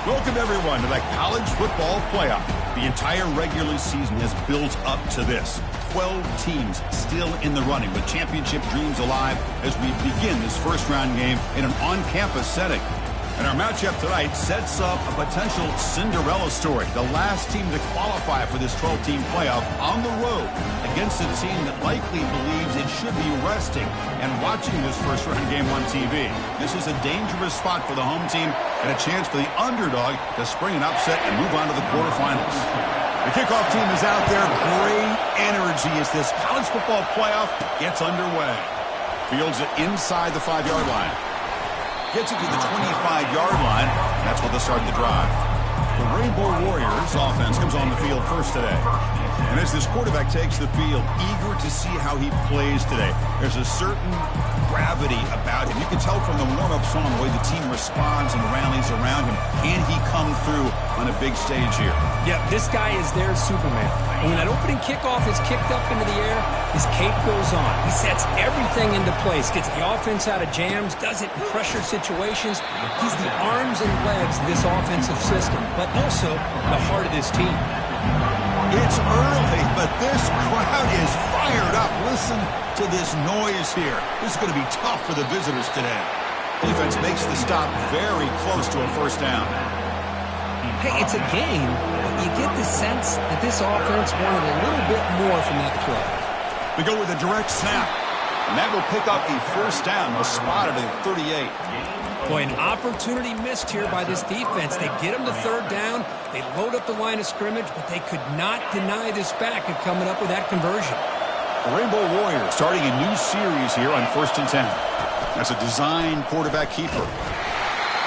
Welcome, everyone, to the College Football Playoff. The entire regular season has built up to this. 12 teams still in the running with championship dreams alive as we begin this first-round game in an on-campus setting. And our matchup tonight sets up a potential Cinderella story. The last team to qualify for this 12-team playoff on the road against a team that likely believes it should be resting and watching this first-round game on TV. This is a dangerous spot for the home team and a chance for the underdog to spring an upset and move on to the quarterfinals. The kickoff team is out there. Great energy as this college football playoff gets underway. Fields it inside the 5-yard line. Gets it to the 25-yard line. That's where they'll start the drive. The Rainbow Warriors offense comes on the field first today. And as this quarterback takes the field, eager to see how he plays today. There's a certain gravity about him. You can tell from the warm-up song the way the team responds and rallies around him. Can he come through on a big stage here? Yeah, this guy is their Superman. And when that opening kickoff is kicked up into the air, his cape goes on. He sets everything into place, gets the offense out of jams, does it in pressure situations. He's the arms and legs of this offensive system, but also the heart of this team. It's early, but this crowd is fired up. Listen to this noise here. This is going to be tough for the visitors today. Defense makes the stop very close to a first down. Hey, it's a game, but you get the sense that this offense wanted a little bit more from that play. We go with a direct snap, and that will pick up a first down. They'll spot it at 38. Boy, an opportunity missed here by this defense. They get them to third down. They load up the line of scrimmage, but they could not deny this back of coming up with that conversion. The Rainbow Warriors starting a new series here on 1st and 10. That's a design quarterback keeper.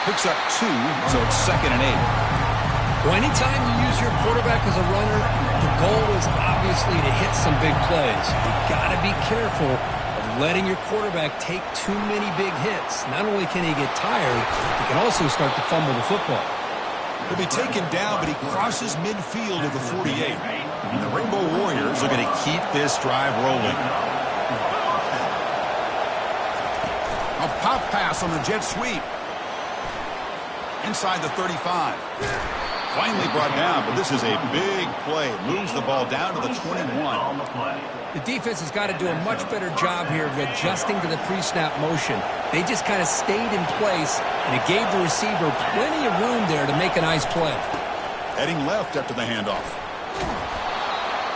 Picks up 2, so it's 2nd and 8. Well, anytime you use your quarterback as a runner, the goal is obviously to hit some big plays. You've got to be careful of letting your quarterback take too many big hits. Not only can he get tired, he can also start to fumble the football. He'll be taken down, but he crosses midfield at the 48. And the Rainbow Warriors are going to keep this drive rolling. A pop pass on the jet sweep. Inside the 35. Finally brought down, but this is a big play. Moves the ball down to the 21. The defense has got to do a much better job here of adjusting to the pre-snap motion. They just kind of stayed in place, and it gave the receiver plenty of room there to make a nice play. Heading left after the handoff.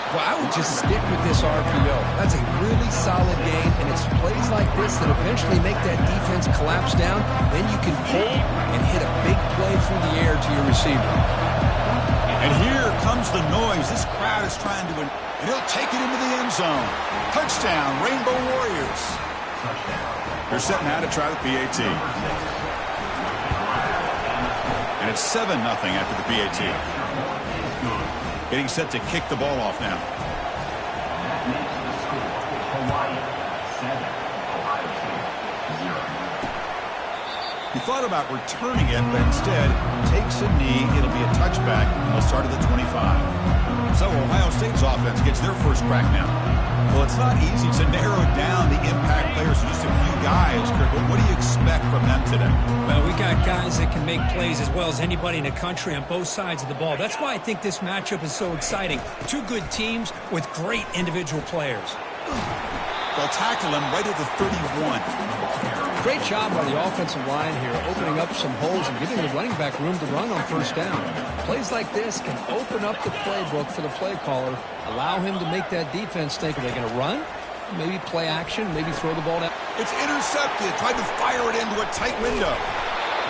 Well, I would just stick with this RPO. That's a really solid game, and it's plays like this that eventually make that defense collapse down. Then you can pull and hit a big play through the air to your receiver. And here comes the noise. This crowd is trying to, and he'll take it into the end zone. Touchdown, Rainbow Warriors. They're setting out to try the PAT. And it's 7-0 after the PAT. Getting set to kick the ball off now. He thought about returning it, but instead takes a knee. It'll be a touchback. He'll start at the 25. So Ohio State's offense gets their first crack now. Well, it's not easy to narrow down the impact players to just a few guys, Kirk. What do you expect from them today? Well, we got guys that can make plays as well as anybody in the country on both sides of the ball. That's why I think this matchup is so exciting. Two good teams with great individual players. They'll tackle him right at the 31. Great job by the offensive line here, opening up some holes and giving the running back room to run on first down. Plays like this can open up the playbook for the play caller, allow him to make that defense think, are they going to run? Maybe play action, maybe throw the ball down. It's intercepted, tried to fire it into a tight window.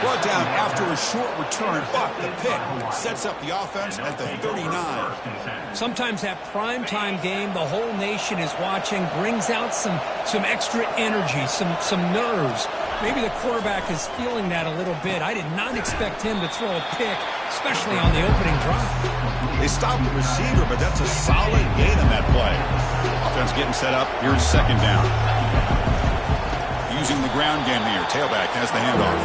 Brought down after a short return, but the pick sets up the offense at the 39. Sometimes that primetime game, the whole nation is watching, brings out some extra energy, some nerves. Maybe the quarterback is feeling that a little bit. I did not expect him to throw a pick, especially on the opening drive. They stopped the receiver, but that's a solid gain on that play. Offense getting set up. Here's second down. Using the ground game here. Tailback has the handoff.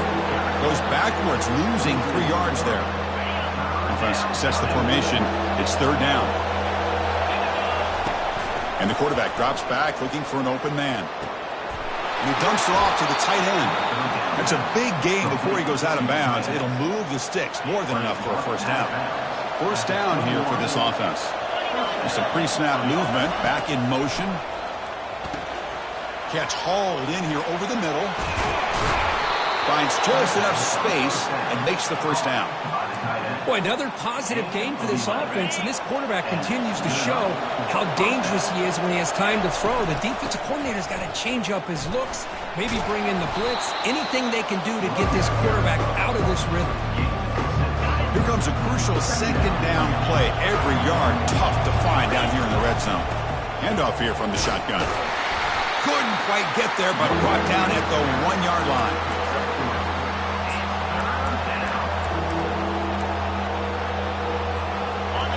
Goes backwards, losing 3 yards there. Offense sets the formation. It's third down. And the quarterback drops back, looking for an open man. And he dumps it off to the tight end. It's a big gain before he goes out of bounds. It'll move the sticks, more than enough for a first down. First down here for this offense. There's some pre-snap movement, back in motion. Catch hauled in here over the middle. Finds just enough space and makes the first down. Boy, another positive game for this offense, and this quarterback continues to show how dangerous he is when he has time to throw. The defensive coordinator's got to change up his looks, maybe bring in the blitz, anything they can do to get this quarterback out of this rhythm. Here comes a crucial second down play. Every yard tough to find down here in the red zone. Handoff here from the shotgun. Couldn't quite get there, but brought down at the 1-yard line.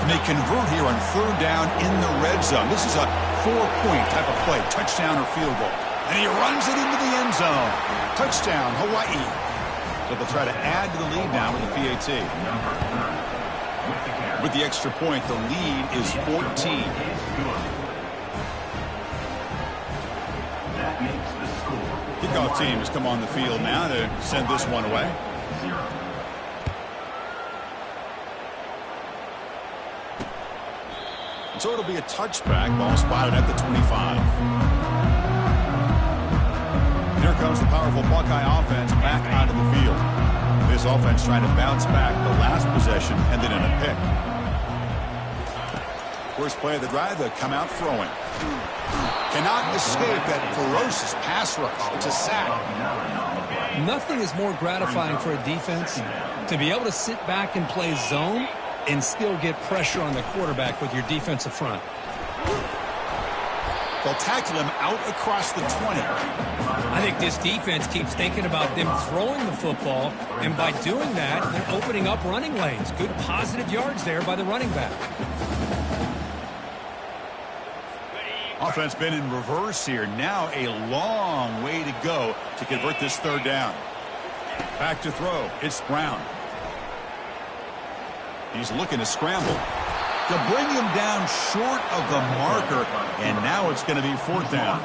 And they convert here on third down in the red zone. This is a 4-point type of play, touchdown or field goal. And he runs it into the end zone. Touchdown, Hawaii. So they'll try to add to the lead now with the PAT. With the extra point, the lead is 14. Kickoff team has come on the field now to send this one away. So it'll be a touchback. Ball spotted at the 25. Here comes the powerful Buckeye offense back onto the field. This offense trying to bounce back. The last possession ended in a pick. First play of the drive, they come out throwing. Cannot escape that ferocious pass rush. It's a sack. Nothing is more gratifying for a defense to be able to sit back and play zone and still get pressure on the quarterback with your defensive front. They'll tackle him out across the 20. I think this defense keeps thinking about them throwing the football, and by doing that, they're opening up running lanes. Good positive yards there by the running back. Offense been in reverse here. Now a long way to go to convert this third down. Back to throw. It's Brown. He's looking to scramble. To bring him down short of the marker, and now it's going to be fourth down.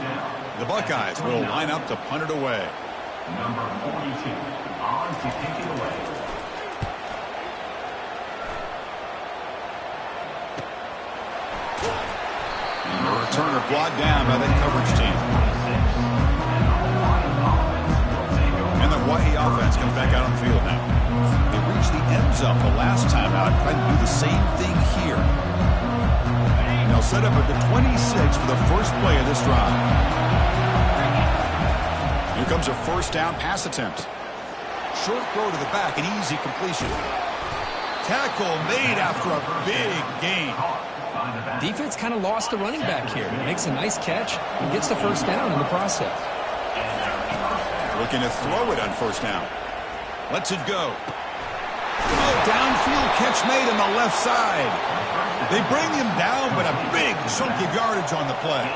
The Buckeyes will line up to punt it away. Number 42 on to kick it away. And the returner brought down by the coverage team. And the Hawaii offense comes back out on the field now. They reached the end zone the last time out, trying to do the same thing here. And they'll set up at the 26 for the first play of this drive. Here comes a first down pass attempt. Short throw to the back, an easy completion. Tackle made after a big gain. Defense kind of lost the running back here. Makes a nice catch and gets the first down in the process. Looking to throw it on first down. Lets it go. Oh, downfield catch made on the left side. They bring him down, but a big chunk of yardage on the play.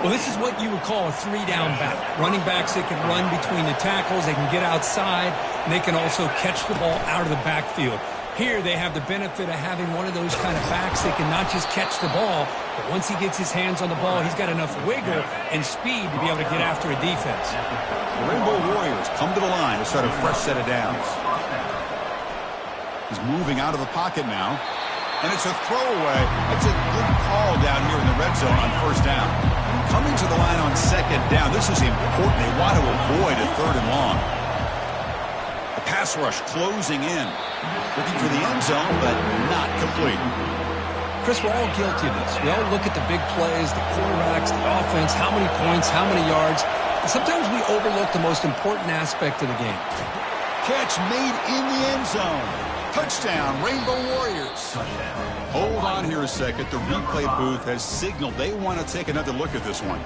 Well, this is what you would call a three-down back. Running backs that can run between the tackles, they can get outside, and they can also catch the ball out of the backfield. Here they have the benefit of having one of those kind of backs that can not just catch the ball, but once he gets his hands on the ball, he's got enough wiggle and speed to be able to get after a defense. The Rainbow Warriors come to the line to start a fresh set of downs. He's moving out of the pocket now, and it's a throwaway. That's a good call down here in the red zone on first down. Coming to the line on second down, this is important. They want to avoid a third and long. The pass rush closing in. Looking for the end zone, but not complete. Chris, we're all guilty of this. We all look at the big plays, the quarterbacks, the offense, how many points, how many yards. And sometimes we overlook the most important aspect of the game. Catch made in the end zone. Touchdown, Rainbow Warriors. Hold on here a second. The replay booth has signaled they want to take another look at this one.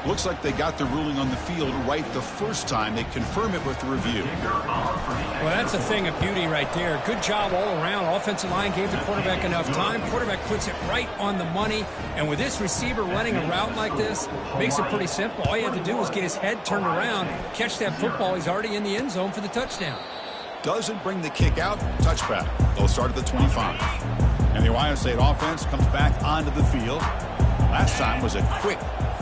Looks like they got the ruling on the field right the first time. They confirm it with the review. Well, that's a thing of beauty right there. Good job all around. Offensive line gave the quarterback enough time. Quarterback puts it right on the money. And with this receiver running a route like this, makes it pretty simple. All you have to do is get his head turned around, catch that football. He's already in the end zone for the touchdown. Doesn't bring the kick out. Touchback. They'll start at the 25. And the Ohio State offense comes back onto the field. Last time was a quick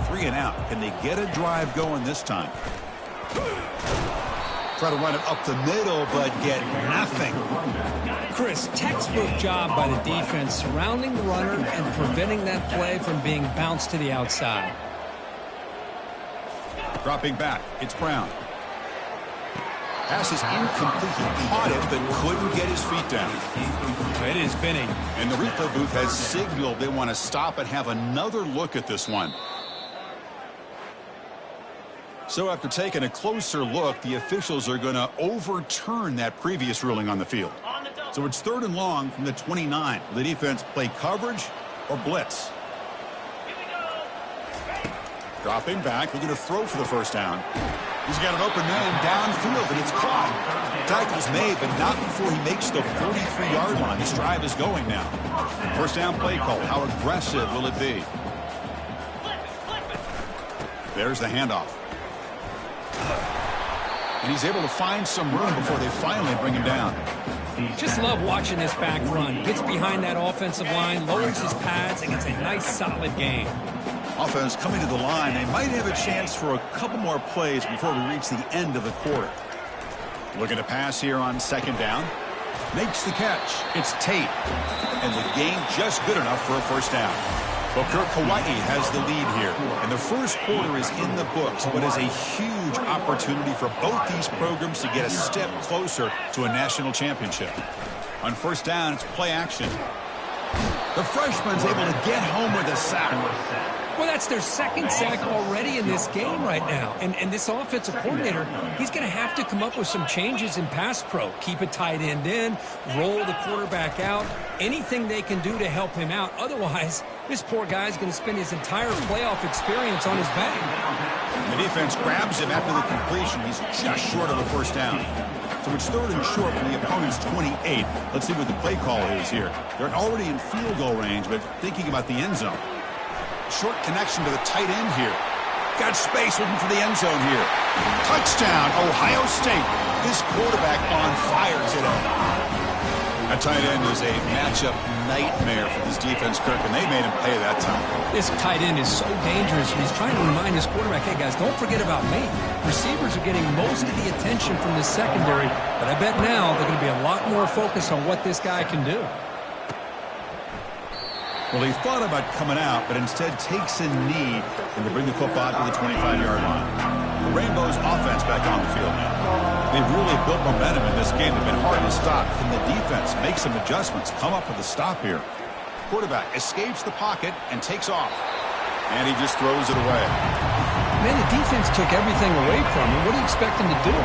3 and out. Can they get a drive going this time? Try to run it up the middle, but get nothing. Chris, textbook job by the defense surrounding the runner and preventing that play from being bounced to the outside. Dropping back, it's Brown. Pass is incomplete. He caught it, but couldn't get his feet down. It is Benny. And the replay booth has signaled they want to stop and have another look at this one. So after taking a closer look, the officials are going to overturn that previous ruling on the field. So it's 3rd and long from the 29. The defense play coverage or blitz. Dropping back, looking to throw for the first down. He's got an open man downfield, and it's caught. Tackle's made, but not before he makes the 43-yard line. This drive is going now. First down play call. How aggressive will it be? There's the handoff. And he's able to find some room before they finally bring him down. Just love watching this back run. Gets behind that offensive line, lowers his pads, and gets a nice solid gain. Offense coming to the line. They might have a chance for a couple more plays before we reach the end of the quarter. Looking to pass here on 2nd down. Makes the catch. It's Tate. And the gain just good enough for a first down. Well, Kauai has the lead here. And the first quarter is in the books, but is a huge opportunity for both these programs to get a step closer to a national championship. On first down, it's play action. The freshman's able to get home with a sack. Well, that's their 2nd sack already in this game right now. And this offensive coordinator, he's going to have to come up with some changes in pass pro. Keep a tight end in, roll the quarterback out, anything they can do to help him out. Otherwise, this poor guy's going to spend his entire playoff experience on his back. The defense grabs him after the completion. He's just short of a first down. So it's 3rd and short from the opponent's 28. Let's see what the play call is here. They're already in field goal range, but thinking about the end zone. Short connection to the tight end here. Got space looking for the end zone here. Touchdown, Ohio State. This quarterback on fire today. A tight end is a matchup nightmare for this defense, Kirk, and they made him pay that time. This tight end is so dangerous. He's trying to remind his quarterback, hey, guys, don't forget about me. Receivers are getting most of the attention from the secondary, but I bet now they're going to be a lot more focused on what this guy can do. Well, he thought about coming out, but instead takes a knee and to bring the football to the 25-yard line. The Rainbows offense back on the field now. They've really built momentum in this game. They've been hard to stop. Can the defense make some adjustments, come up with a stop here? Quarterback escapes the pocket and takes off. And he just throws it away. Man, the defense took everything away from him. What do you expect him to do?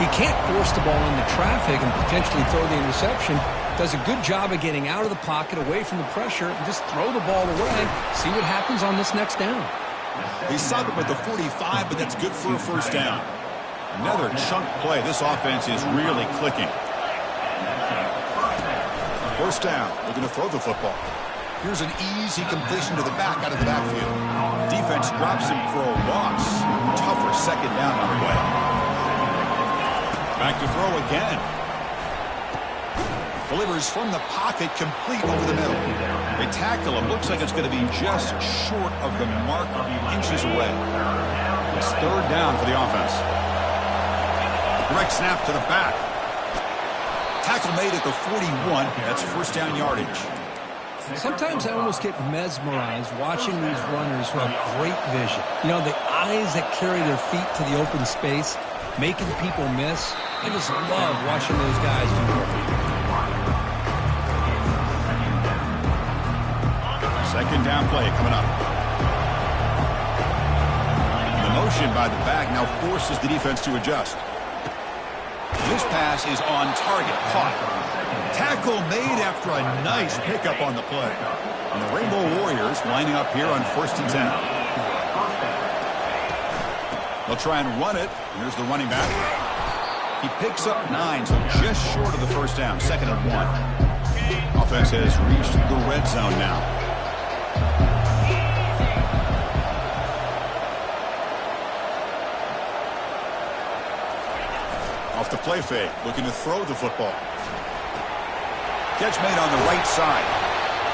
He can't force the ball into traffic and potentially throw the interception. Does a good job of getting out of the pocket, away from the pressure, and just throw the ball away. See what happens on this next down. He stopped him at the 45, but that's good for a first down. Another chunk play. This offense is really clicking. First down. Looking to throw the football. Here's an easy completion to the back out of the backfield. Defense drops him for a loss. Tougher 2nd down on the way. Back to throw again. Delivers from the pocket, complete over the middle. They tackle him. Looks like it's going to be just short of the mark, inches away. It's 3rd down for the offense. Direct snap to the back. Tackle made at the 41. That's first down yardage. Sometimes I almost get mesmerized watching these runners who have great vision. You know, the eyes that carry their feet to the open space, making people miss. I just love watching those guys do it. 2nd down play coming up. The motion by the back now forces the defense to adjust. This pass is on target. Caught. Tackle made after a nice pickup on the play. And the Rainbow Warriors lining up here on 1st and 10. They'll try and run it. Here's the running back. He picks up 9, so just short of the first down. 2nd and 1. Offense has reached the red zone now. Off the play fake, looking to throw the football. Catch made on the right side.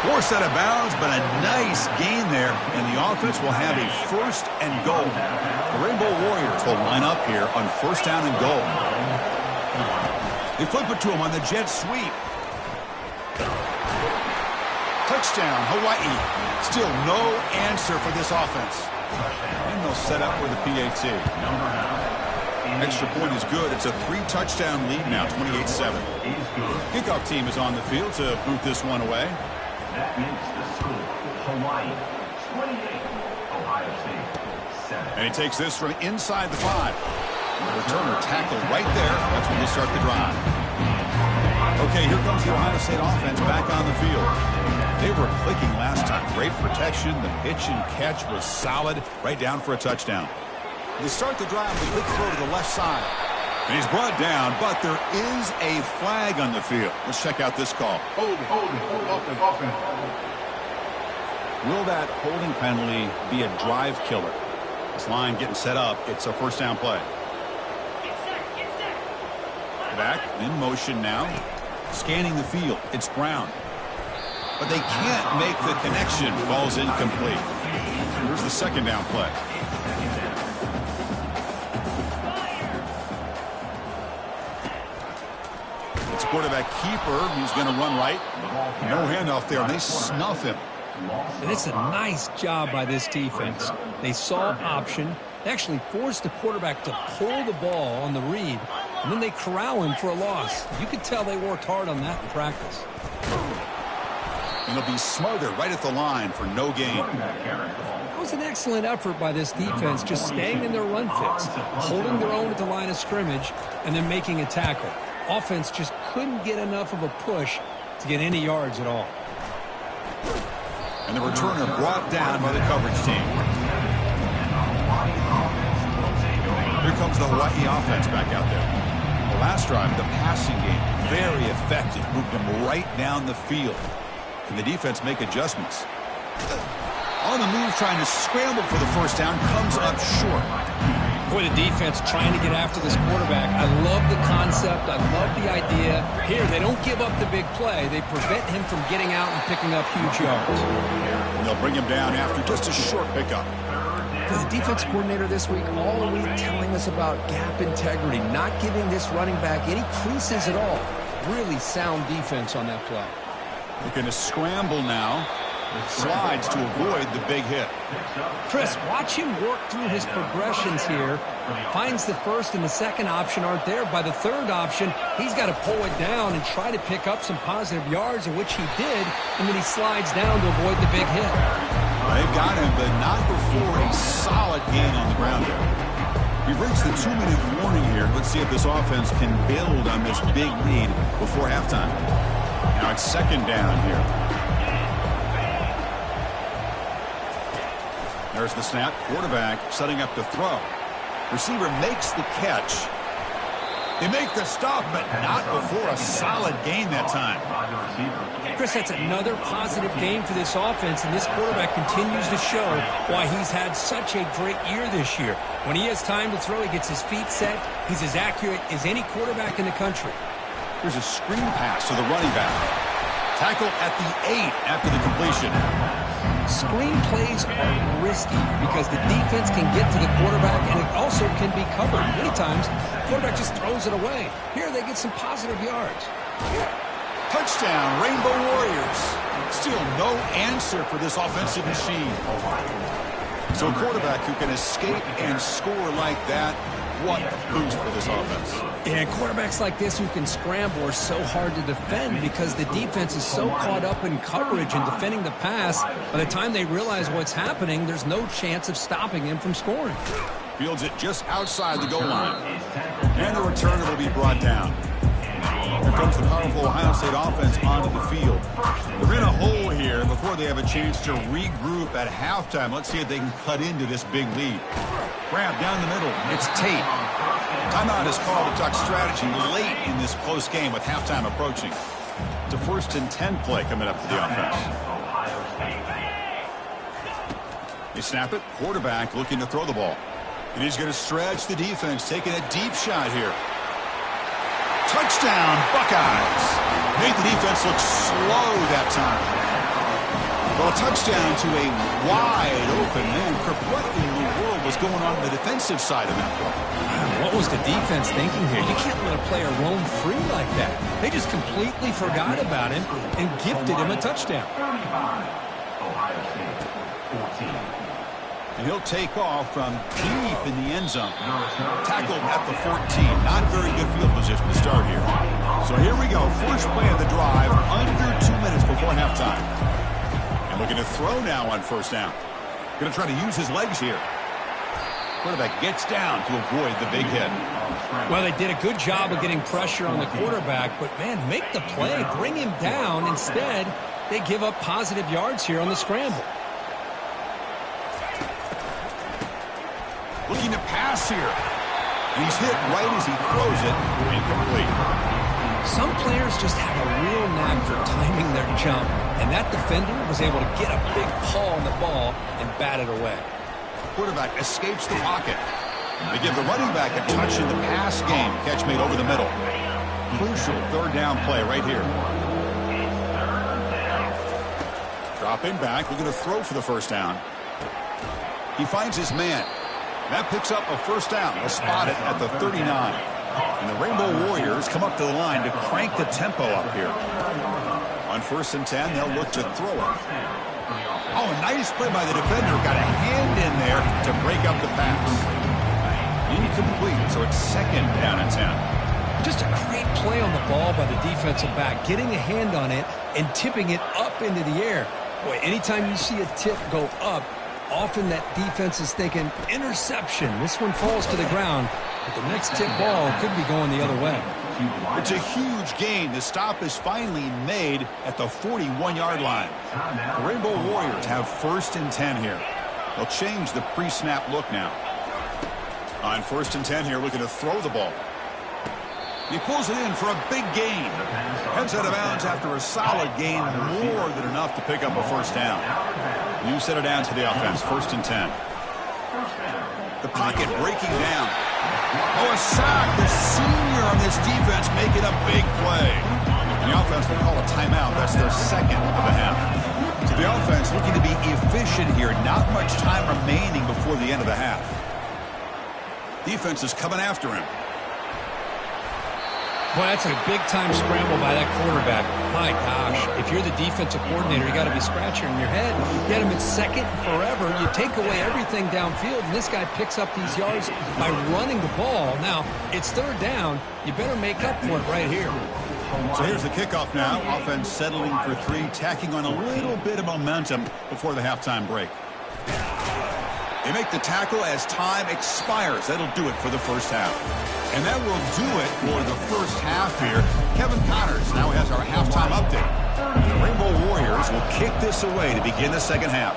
Forced out of bounds, but a nice gain there, and the offense will have a 1st and goal. The Rainbow Warriors will line up here on 1st down and goal. They flip it to him on the jet sweep. Touchdown, Hawaii. Still no answer for this offense. And they'll set up for the PAT. Extra point is good. It's a 3-touchdown lead now, 28-7. Kickoff team is on the field to boot this one away. That makes the score Hawaii 28, Ohio State 7. And he takes this from inside the 5. The returner tackled right there. That's when they start the drive. Okay, here comes the Ohio State offense back on the field. They were clicking last time. Great protection. The pitch and catch was solid. Right down for a touchdown. They start the drive with a quick throw to the left side. And he's brought down, but there is a flag on the field. Let's check out this call. Hold offense. Will that holding penalty be a drive killer? This line getting set up. It's a first down play. Back in motion now. Scanning the field. It's Brown. But they can't make the connection. Ball's incomplete. Here's the second down play. It's quarterback keeper who's going to run right. No handoff there, and they snuff him. And it's a nice job by this defense. They saw option. They actually forced the quarterback to pull the ball on the read, and then they corral him for a loss. You could tell they worked hard on that in practice. And they'll be smothered right at the line for no gain. That was an excellent effort by this defense, just staying in their run fits, holding their own at the line of scrimmage, and then making a tackle. Offense just couldn't get enough of a push to get any yards at all. And the returner brought down by the coverage team. Here comes the Hawaii offense back out there. The last drive, the passing game, very effective. Moved them right down the field. Can the defense make adjustments? On the move, trying to scramble for the first down, comes up short. Boy, the defense trying to get after this quarterback. I love the concept. I love the idea. Here, they don't give up the big play. They prevent him from getting out and picking up huge yards. And they'll bring him down after just a short pickup. The defense coordinator this week all week telling us about gap integrity, not giving this running back any creases at all. Really sound defense on that play. They're going to scramble now. Slides to avoid the big hit. Chris, watch him work through his progressions here. Finds the first and the second option aren't there. By the third option, he's got to pull it down and try to pick up some positive yards, in which he did, and then he slides down to avoid the big hit. They've got him, but not before a solid gain on the ground there. We've reached the 2-minute warning here. Let's see if this offense can build on this big lead before halftime. Now it's second down here. There's the snap. Quarterback setting up to throw. Receiver makes the catch. They make the stop, but not before a solid gain that time. Chris, that's another positive game for this offense, and this quarterback continues to show why he's had such a great year this year. When he has time to throw, he gets his feet set. He's as accurate as any quarterback in the country. There's a screen pass to the running back. Tackle at the 8 after the completion. Screen plays are risky because the defense can get to the quarterback, and it also can be covered. Many times, the quarterback just throws it away. Here, they get some positive yards. Touchdown, Rainbow Warriors. Still no answer for this offensive machine. So a quarterback who can escape and score like that, what a boost for this offense. And quarterbacks like this who can scramble are so hard to defend because the defense is so caught up in coverage and defending the pass. By the time they realize what's happening, there's no chance of stopping him from scoring. Fields it just outside the goal line. And the returner will be brought down. Here comes the powerful Ohio State offense onto the field. They're in a hole here before they have a chance to regroup at halftime. Let's see if they can cut into this big lead. Grab down the middle. It's Tate. Timeout is called to talk strategy late in this close game with halftime approaching. It's a 1st and 10 play coming up for the offense. They snap it. Quarterback looking to throw the ball. And he's going to stretch the defense, taking a deep shot here. Touchdown, Buckeyes. Made the defense look slow that time. Well, a touchdown to a wide open man. What in the world was What's going on the defensive side of that play? What was the defense thinking here? You can't let a player roam free like that. They just completely forgot about him and gifted him a touchdown. 35, Ohio State, 14. And he'll take off from deep in the end zone. Tackled at the 14. Not very good field position to start here. So here we go. First play of the drive, under 2 minutes before halftime. And looking to throw now on first down. Going to try to use his legs here. Quarterback gets down to avoid the big hit. Well, they did a good job of getting pressure on the quarterback, but, man, make the play. Bring him down. Instead, they give up positive yards here on the scramble. Looking to pass here. And he's hit right as he throws it. Incomplete. Some players just have a real knack for timing their jump, and that defender was able to get a big paw on the ball and bat it away. Quarterback escapes the pocket. They give the running back a touch in the pass game. Catch made over the middle. Crucial third down play right here. Dropping back, looking to throw for the first down. He finds his man. That picks up a first down. They'll spot it at the 39. And the Rainbow Warriors come up to the line to crank the tempo up here. On first and 10, they'll look to throw it. Oh, a nice play by the defender. Got a hand in there to break up the pass. Incomplete, so it's second down and 10. Just a great play on the ball by the defensive back, getting a hand on it and tipping it up into the air. Boy, anytime you see a tip go up, often that defense is thinking interception. This one falls to the ground, but the next tip ball could be going the other way. It's a huge gain. The stop is finally made at the 41-yard line. The Rainbow Warriors have first and 10 here. They'll change the pre-snap look now. On first and 10 here, looking to throw the ball. He pulls it in for a big gain. Heads out of bounds after a solid gain, more than enough to pick up a first down. New set of downs for the offense, first and 10. The pocket breaking down. Oh, a sack. The senior on this defense making a big play. The offense will call a timeout. That's their second of the half. So the offense looking to be efficient here. Not much time remaining before the end of the half. Defense is coming after him. Boy, that's a big-time scramble by that quarterback. My gosh, if you're the defensive coordinator, you got to be scratching your head. Get him at second forever. You take away everything downfield, and this guy picks up these yards by running the ball. Now, it's third down. You better make up for it right here. So here's the kickoff now. Offense settling for three, tacking on a little bit of momentum before the halftime break. They make the tackle as time expires. That'll do it for the first half. And that will do it for the first half here. Kevin Connors now has our halftime update. The Rainbow Warriors will kick this away to begin the second half.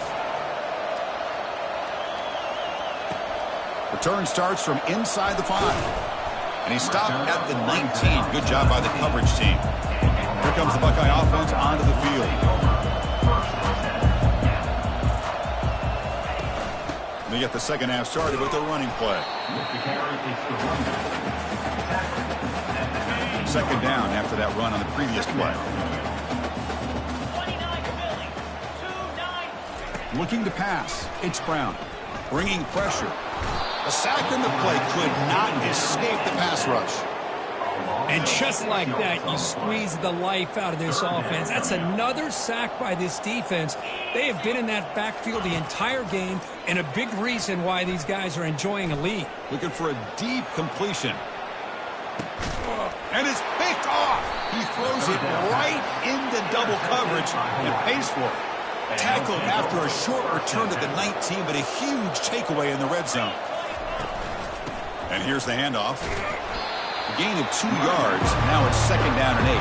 Return starts from inside the 5. And he stopped at the 19. Good job by the coverage team. Here comes the Buckeye offense onto the field. They get the second half started with their running play. Second down after that run on the previous play. Looking to pass. It's Brown. Bringing pressure. A sack in the play could not escape the pass rush. And just like that, you squeeze the life out of this offense. That's another sack by this defense. They have been in that backfield the entire game, and a big reason why these guys are enjoying a lead. Looking for a deep completion. And it's picked off. He throws it right into double coverage and pays for it. Tackled after a short return to the 19, but a huge takeaway in the red zone. And here's the handoff. A gain of 2 yards. Now it's second down and 8.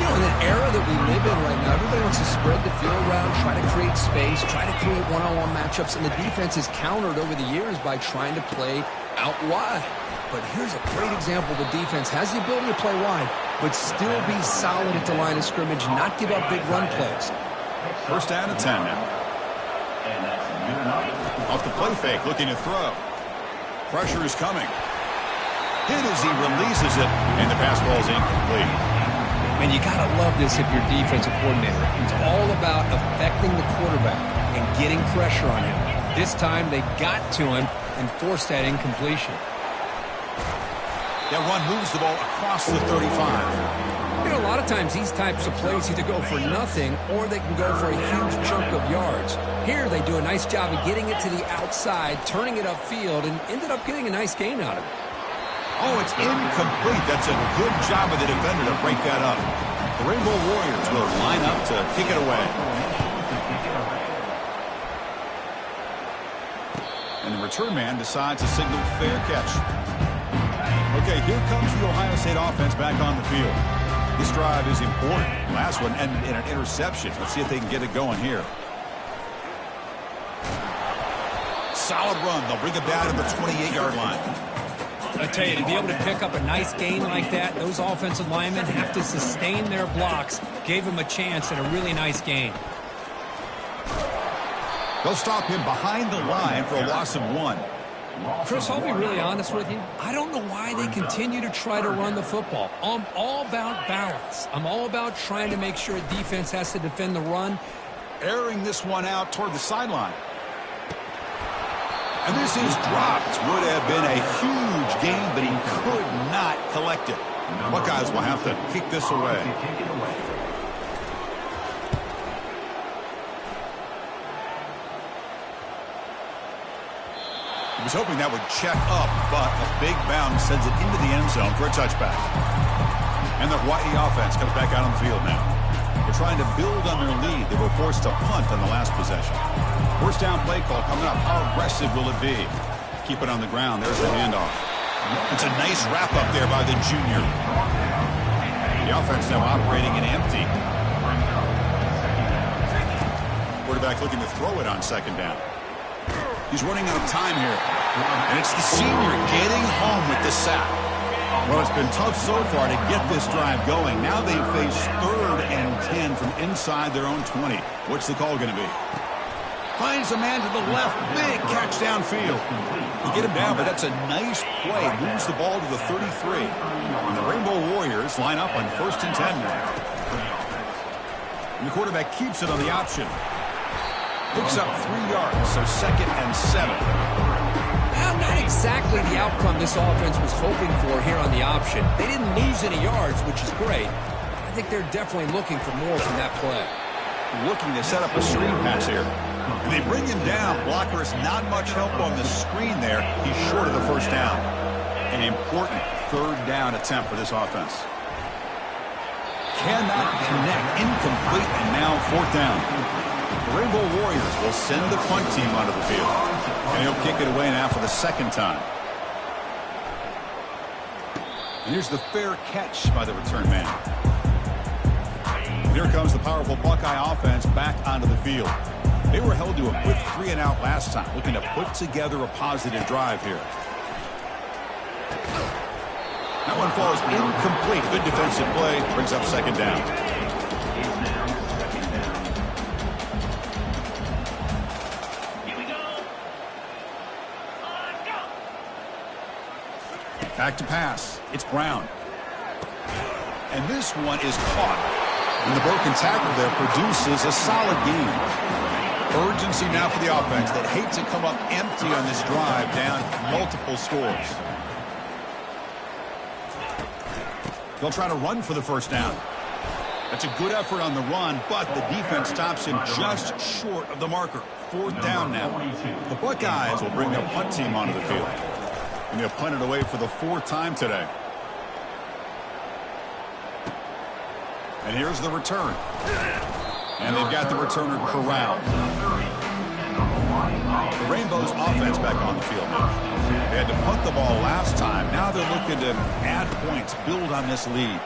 You know, in the era that we live in right now, everybody wants to spread the field around, try to create space, try to create one-on-one matchups, and the defense is countered over the years by trying to play out wide. But here's a great example. The defense has the ability to play wide, but still be solid at the line of scrimmage, not give up big run plays. First down and 10 now. Off the play fake, looking to throw. Pressure is coming. Hit as he releases it, and the pass ball is incomplete. Man, you got to love this if you're defensive coordinator. It's all about affecting the quarterback and getting pressure on him. This time they got to him and forced that incompletion. That run moves the ball across the 35. You know, a lot of times these types of plays either go for nothing or they can go for a huge chunk of yards. Here they do a nice job of getting it to the outside, turning it upfield, and ended up getting a nice gain out of it. Oh, it's incomplete. That's a good job of the defender to break that up. The Rainbow Warriors will line up to kick it away. And the return man decides to signal fair catch. Okay, here comes the Ohio State offense back on the field. This drive is important. Last one ended in an interception. Let's see if they can get it going here. Solid run. They'll bring it down to the 28-yard line. I tell you, to be able to pick up a nice gain like that, those offensive linemen have to sustain their blocks. Gave him a chance and a really nice gain. They'll stop him behind the line for a loss of 1. Chris, I'll be really honest with you. I don't know why they continue to try to run the football. I'm all about balance. I'm all about trying to make sure a defense has to defend the run. Airing this one out toward the sideline. And this is dropped. Would have been a huge gain, but he could not collect it. Buckeyes will have to kick this away. He was hoping that would check up, but a big bounce sends it into the end zone for a touchback. And the Hawaii offense comes back out on the field now. They're trying to build on their lead. They were forced to punt on the last possession. First down play call coming up. How aggressive will it be? Keep it on the ground. There's the handoff. It's a nice wrap up there by the junior. The offense now operating in empty. Quarterback looking to throw it on second down. He's running out of time here. And it's the senior getting home with the sack. Well, it's been tough so far to get this drive going. Now they face 3rd and 10 from inside their own 20. What's the call going to be? Finds a man to the left. Big catch downfield. They get him down, but that's a nice play. Moves the ball to the 33. And the Rainbow Warriors line up on 1st and 10 now. And the quarterback keeps it on the option. Picks up 3 yards, so 2nd and 7. Well, not exactly the outcome this offense was hoping for here on the option. They didn't lose any yards, which is great. I think they're definitely looking for more from that play. Looking to set up a screen pass here. And they bring him down. Blockers not much help on the screen there. He's short of the first down. An important 3rd down attempt for this offense. Cannot connect. Incomplete, and now 4th down. The Rainbow Warriors will send the punt team onto the field. And he'll kick it away now for the 2nd time. And here's the fair catch by the return man. And here comes the powerful Buckeye offense back onto the field. They were held to a quick 3-and-out last time, looking to put together a positive drive here. That one falls incomplete. Good defensive play. Brings up 2nd down. Back to pass. It's Brown. And this one is caught. And the broken tackle there produces a solid gain. Urgency now for the offense that hates to come up empty on this drive, down multiple scores. They'll try to run for the 1st down. That's a good effort on the run, but the defense stops him just short of the marker. 4th down now. The Buckeyes will bring their punt team onto the field. And they'll punt it away for the 4th time today. And here's the return. And they've got the returner corralled. The Rainbows offense back on the field now. They had to punt the ball last time. Now they're looking to add points, build on this lead.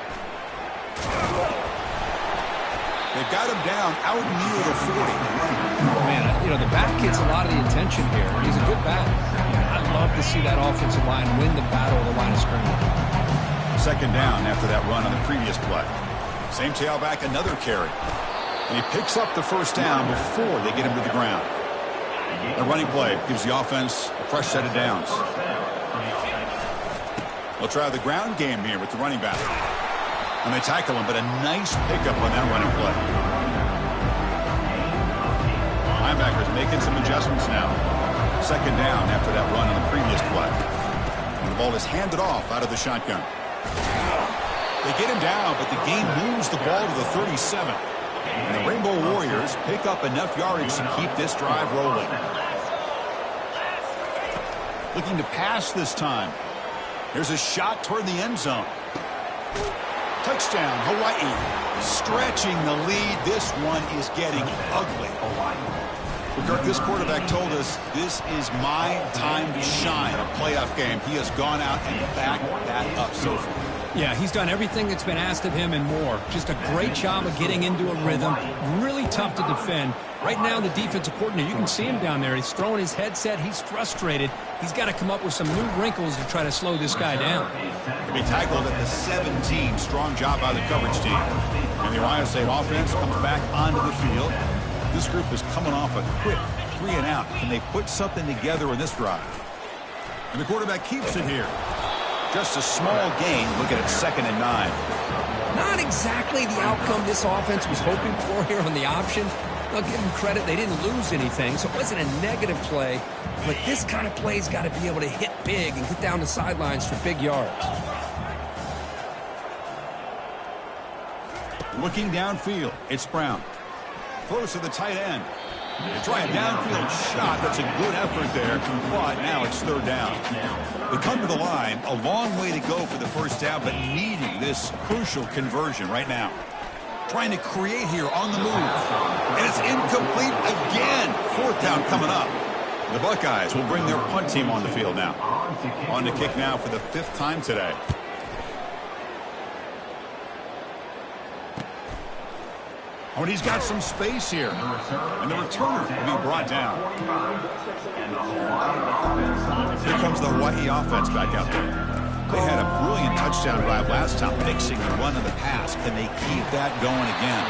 They've got him down out near the 40. Oh, man, you know, the back gets a lot of the attention here. He's a good back. I'd love to see that offensive line win the battle of the line of scrimmage. 2nd down after that run on the previous play. Same tailback, another carry. And he picks up the 1st down before they get him to the ground. The running play gives the offense a fresh set of downs. They'll try the ground game here with the running back. And they tackle him, but a nice pickup on that running play. Linebackers making some adjustments now. Second down after that run on the previous play. And the ball is handed off out of the shotgun. They get him down, but the game moves the ball to the 37. And the Rainbow Warriors pick up enough yardage to keep this drive rolling. Looking to pass this time. Here's a shot toward the end zone. Touchdown, Hawaii. Stretching the lead. This one is getting ugly. Well, Kirk, this quarterback told us this is my time to shine. A playoff game. He has gone out and backed that up so far. Yeah, he's done everything that's been asked of him and more. Just a great job of getting into a rhythm. Really tough to defend. Right now, the defensive coordinator, you can see him down there. He's throwing his headset. He's frustrated. He's got to come up with some new wrinkles to try to slow this guy down. He'll be tackled at the 17. Strong job by the coverage team. And the Ohio State offense comes back onto the field. This group is coming off a quick 3 and out. Can they put something together in this drive? And the quarterback keeps it here. Just a small gain. Look at it, 2nd and 9. Not exactly the outcome this offense was hoping for here on the option. I'll give them credit. They didn't lose anything, so it wasn't a negative play. But this kind of play's got to be able to hit big and get down the sidelines for big yards. Looking downfield, it's Brown. Throws to the tight end. They try a downfield shot. That's a good effort there, but now it's 3rd down. They come to the line, a long way to go for the first down, but needing this crucial conversion right now. Trying to create here on the move. And it's incomplete again. 4th down coming up. The Buckeyes will bring their punt team on the field now. On to kick now for the 5th time today. Oh, and he's got some space here. And the returner will be brought down. Here comes the Hawaii offense back out there. They had a brilliant touchdown drive last time, mixing the run and the pass. Can they keep that going again?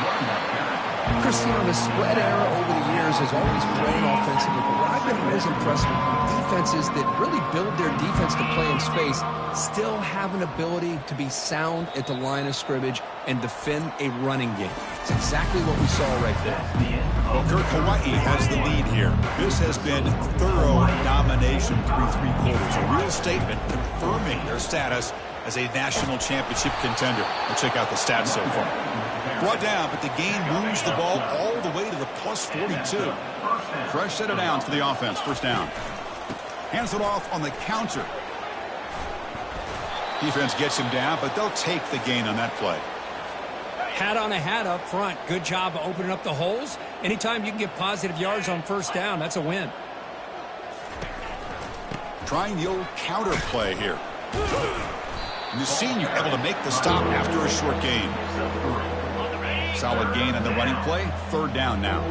Cristiano, the spread era over the years has always grown offensively, but what I've been most impressed with defenses that really build their defense to play in space still have an ability to be sound at the line of scrimmage and defend a running game. It's exactly what we saw right there. Well, Kirk, Hawaii has the lead here. This has been thorough domination through 3 quarters. A real statement confirming their status as a national championship contender. Let's check out the stats so far. Brought down, but the game moves the ball all the way to the plus 42. Fresh set of downs for the offense. 1st down. Hands it off on the counter. Defense gets him down, but they'll take the gain on that play. Hat on a hat up front. Good job of opening up the holes. Anytime you can get positive yards on 1st down, that's a win. Trying the old counter play here. And the senior able to make the stop after a short gain. Solid gain on the running play. 3rd down now.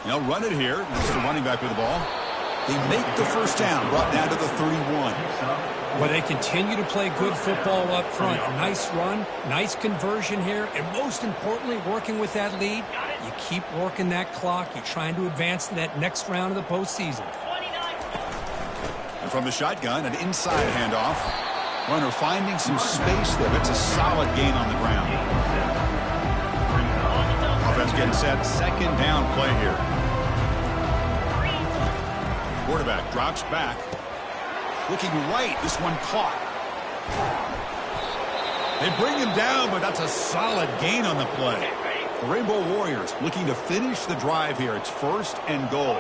They'll run it here. That's the running back with the ball. They make the 1st down, brought down to the 31. Well, they continue to play good football up front. Nice run, nice conversion here, and most importantly, working with that lead, you keep working that clock. You're trying to advance to that next round of the postseason. And from the shotgun, an inside handoff. Runner finding some space there. That's a solid gain on the ground. Offense getting set. 2nd down play here. Quarterback drops back. Looking right. This one caught. They bring him down, but that's a solid gain on the play. The Rainbow Warriors looking to finish the drive here. It's 1st and goal.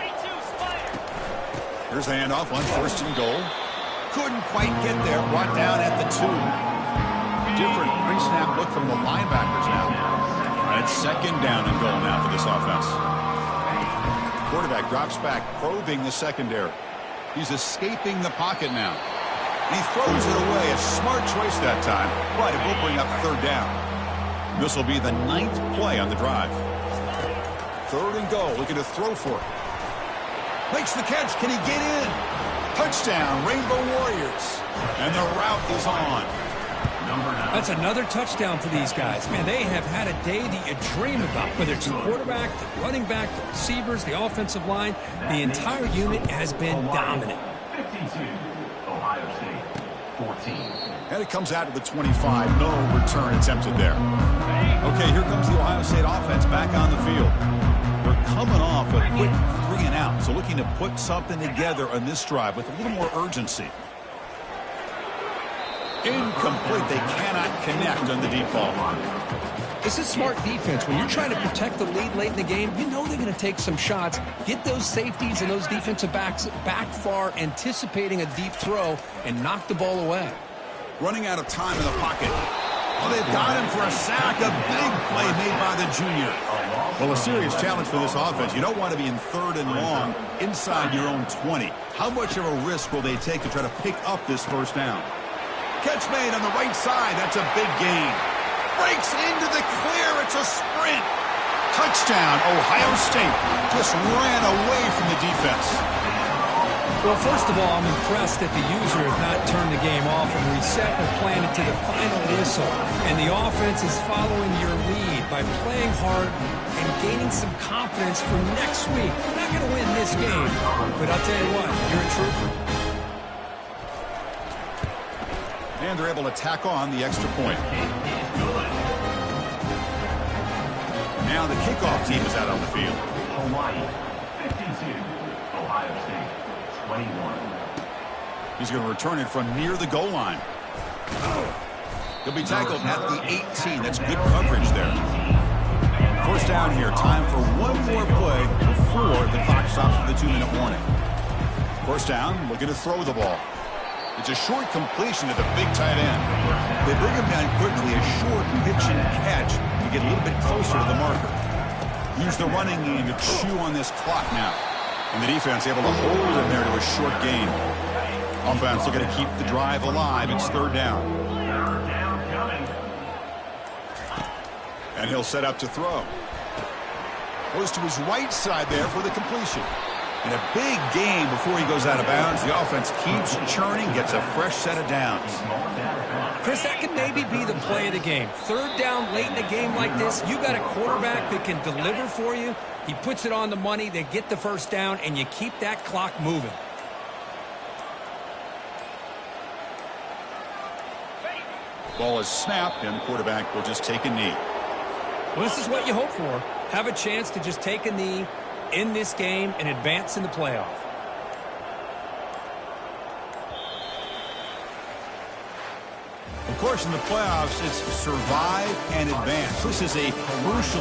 Here's the handoff on 1st and goal. Couldn't quite get there. Brought down at the 2. Different pre-snap look from the linebackers now. And it's 2nd down and goal now for this offense. Quarterback drops back, probing the secondary. He's escaping the pocket now. And he throws it away. A smart choice that time, but it will bring up 3rd down. This will be the 9th play on the drive. 3rd and goal, looking to throw for it. Makes the catch. Can he get in? Touchdown, Rainbow Warriors. And the route is on. That's another touchdown for these guys. Man, they have had a day that you dream about, whether it's the quarterback, the running back, the receivers, the offensive line. The entire unit has been dominant. 52, Ohio State, 14. And it comes out to the 25. No return attempted there. Okay, here comes the Ohio State offense back on the field. They're coming off a quick 3 and out, so looking to put something together on this drive with a little more urgency. Incomplete. They cannot connect on the deep ball. This is smart defense. When you're trying to protect the lead late in the game, you know they're going to take some shots, get those safeties and those defensive backs back far, anticipating a deep throw, and knock the ball away. Running out of time in the pocket. Oh, they've got him for a sack. A big play made by the junior. Well, a serious challenge for this offense. You don't want to be in 3rd and long inside your own 20. How much of a risk will they take to try to pick up this first down? Catch made on the right side. That's a big gain. Breaks into the clear. It's a sprint. Touchdown, Ohio State. Just ran away from the defense. Well, first of all, I'm impressed that the user has not turned the game off and reset or planned it to the final whistle. And the offense is following your lead by playing hard and gaining some confidence for next week. We're not going to win this game, but I'll tell you what, you're a trooper. And they're able to tack on the extra point. Now the kickoff team is out on the field. Hawaii, 52. Ohio State, 21. He's going to return it from near the goal line. He'll be tackled at the 18. That's good coverage there. First down here. Time for one more play before the clock stops for the 2-minute warning. First down, looking to throw the ball. It's a short completion to the big tight end. They bring him down quickly, a short pitch and catch to get a little bit closer to the marker. Use the running game to chew on this clock now. And the defense able to hold him there to a short gain. Offense looking to keep the drive alive. It's 3rd down. And he'll set up to throw. Goes to his right side there for the completion. And a big gain before he goes out of bounds. The offense keeps churning, gets a fresh set of downs. Chris, that could maybe be the play of the game. 3rd down late in a game like this, you got a quarterback that can deliver for you. He puts it on the money, they get the first down, and you keep that clock moving. Ball is snapped, and the quarterback will just take a knee. Well, this is what you hope for. Have a chance to just take a knee in this game and advance in the playoff. Of course, in the playoffs, it's survive and advance. This is a crucial